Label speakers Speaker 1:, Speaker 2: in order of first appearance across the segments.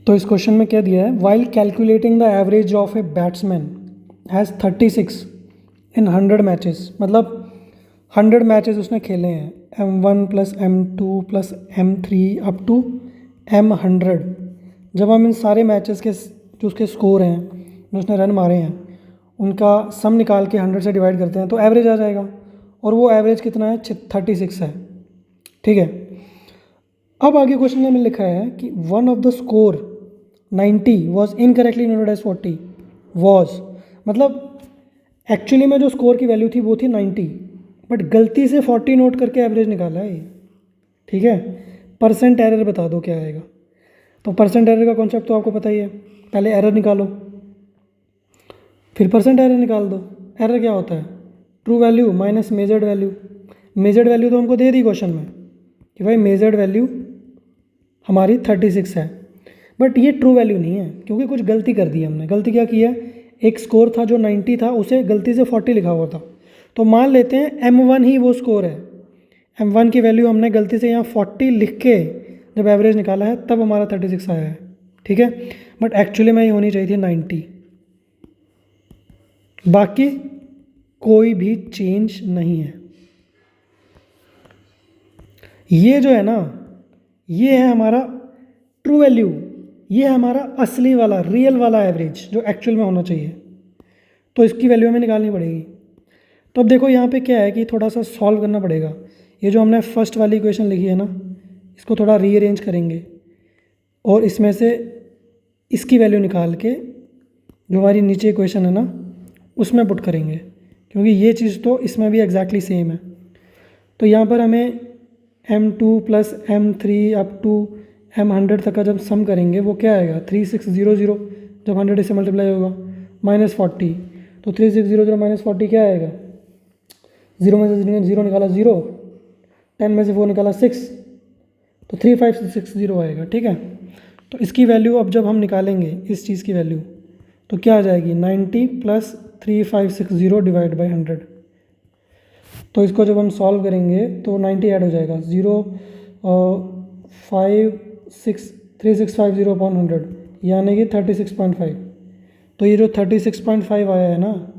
Speaker 1: तो इस क्वेश्चन में क्या दिया है, while calculating the average of a batsman has 36 in 100 matches, मतलब 100 मैचेस उसने खेले हैं, M1 plus M2 plus M3 up to M100। जब हम इन सारे मैचेस के जो उसके स्कोर हैं, जो उसने रन मारे हैं, उनका सम निकाल के 100 से डिवाइड करते हैं तो एवरेज आ जाएगा, और वो एवरेज कितना है, 36 है। ठीक है, अब आगे क्वेश्चन में लिखा है कि one of the score 90 was incorrectly noted as 40 was, मतलब एक्चुअली में जो स्कोर की वैल्यू थी वो थी 90, बट गलती से 40 नोट करके एवरेज निकाला है ये। ठीक है, परसेंट एरर बता दो क्या आएगा। तो परसेंट एरर का कॉन्सेप्ट तो आपको पता ही है, पहले एरर निकालो फिर परसेंट एरर निकाल दो। एरर क्या होता है, true value minus measured value. Measured value तो हमको दे दी क्वेश्चन में कि भाई मेजर्ड वैल्यू हमारी 36 है, बट ये ट्रू वैल्यू नहीं है क्योंकि कुछ गलती कर दी हमने। गलती क्या की है, एक स्कोर था जो 90 था, उसे गलती से 40 लिखा हुआ था। तो मान लेते हैं M1 ही वो स्कोर है, M1 की वैल्यू हमने गलती से यहाँ 40 लिख के जब एवरेज निकाला है तब हमारा 36 आया है। ठीक है, बट एक्चुअली में ये होनी चाहिए थी 90। बाकी कोई भी चेंज नहीं है। ये जो है ना, ये है हमारा ट्रू वैल्यू, ये है हमारा असली वाला रियल वाला एवरेज जो एक्चुअल में होना चाहिए। तो इसकी वैल्यू हमें निकालनी पड़ेगी। तो अब देखो यहाँ पे क्या है कि थोड़ा सा सॉल्व करना पड़ेगा। ये जो हमने फर्स्ट वाली इक्वेशन लिखी है ना, इसको थोड़ा रीअरेंज करेंगे और इसमें से इसकी वैल्यू निकाल के जो हमारी नीचे इक्वेशन है ना उसमें पुट करेंगे, क्योंकि ये चीज़ तो इसमें भी एग्जैक्टली सेम है। तो यहाँ पर हमें M2 plus M3 up to M100 तक का जब सम करेंगे वो क्या आएगा, 3600 जब 100 से मल्टीप्लाई होगा माइनस 40। तो 3600 माइनस 40 क्या आएगा, 0 में से 0 निकाला 0, 10 में से 4 निकाला 6, तो 3560 आएगा। ठीक है, तो इसकी वैल्यू अब जब हम निकालेंगे इस चीज़ की वैल्यू तो क्या आ जाएगी, 90 प्लस 3560 डिवाइड बाई 100। तो इसको जब हम सॉल्व करेंगे तो 90 ऐड हो जाएगा, 3650 अपॉन 100 यानी कि 36.5। तो ये जो 36.5 आया है ना,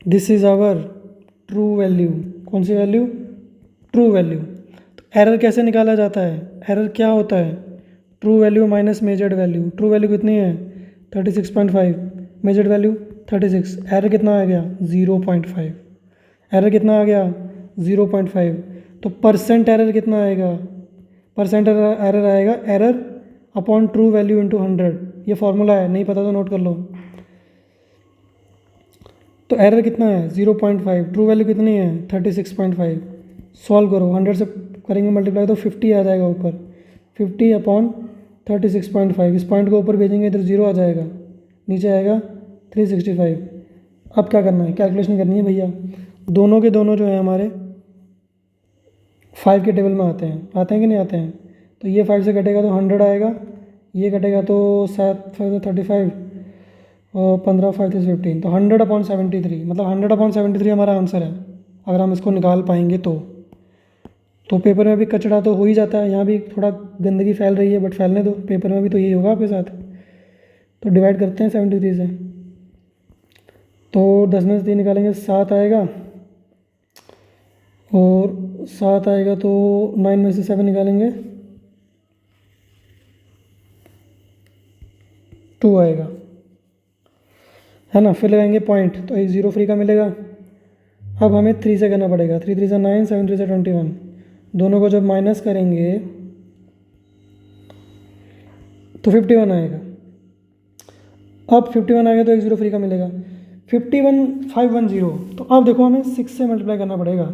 Speaker 1: this is our true value. कौन सी वैल्यू, ट्रू वैल्यू। तो एरर कैसे निकाला जाता है, एरर क्या होता है, true value minus measured value. True value कितनी है, 36.5, मेजर्ड वैल्यू 36, एरर कितना आ गया 0.5, एरर कितना आ गया 0.5। तो परसेंट एरर कितना आएगा, परसेंट एरर आएगा error upon true value into 100। ये फॉर्मूला है, नहीं पता तो नोट कर लो। तो एरर कितना है 0.5, ट्रू वैल्यू कितनी है 36.5। सॉल्व करो, 100 से करेंगे मल्टीप्लाई तो 50 आ जाएगा ऊपर, 50 अपॉन 36.5। इस पॉइंट को ऊपर भेजेंगे इधर 0 आ जाएगा, नीचे आएगा 365। अब क्या करना है, कैलकुलेशन करनी है भैया। दोनों के दोनों जो है हमारे 5 के टेबल में आते हैं कि नहीं आते हैं। तो ये 5 से कटेगा तो 100 आएगा, ये कटेगा तो 7 5 से 35 और 15 5 से 15, तो 100 अपॉन 73, मतलब 100 अपॉन 73 हमारा आंसर है अगर हम इसको निकाल पाएंगे तो। पेपर में भी कचरा तो हो ही जाता है, यहाँ भी थोड़ा गंदगी फैल रही है, बट फैलने दो, पेपर में भी तो यही होगा आपके साथ। तो डिवाइड करते हैं 73 से, तो 10 में से 3 निकालेंगे 7 आएगा, और 7 आएगा तो 9 में से 7 निकालेंगे 2 आएगा, है ना। फिर लगाएंगे पॉइंट, तो एक 0 फ्री का मिलेगा। अब हमें 3 से करना पड़ेगा, 3 3 से 9, 7 3 से 21। दोनों को जब माइनस करेंगे तो 51 आएगा। अब 51 आएगा तो एक 0 फ्री का मिलेगा, 51510। तो अब देखो हमें 6 से मल्टीप्लाई करना पड़ेगा,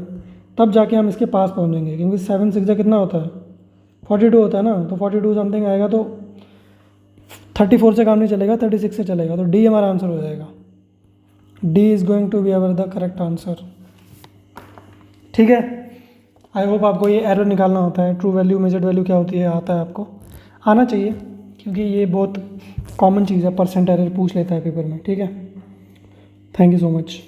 Speaker 1: तब जाके हम इसके पास पहुंचेंगे, क्योंकि 7 6 कितना होता है 42 होता है ना। तो 42 समथिंग आएगा, तो 34 से काम नहीं चलेगा, 36 से चलेगा। तो डी हमारा आंसर हो जाएगा, D is going to be our the correct answer. ठीक है, आई होप आपको ये एरर निकालना होता है, ट्रू वैल्यू मेजर्ड वैल्यू क्या होती है आता है, आपको आना चाहिए, क्योंकि ये बहुत कॉमन चीज़ है, परसेंट एरर पूछ लेता है पेपर में। ठीक है, थैंक यू सो मच।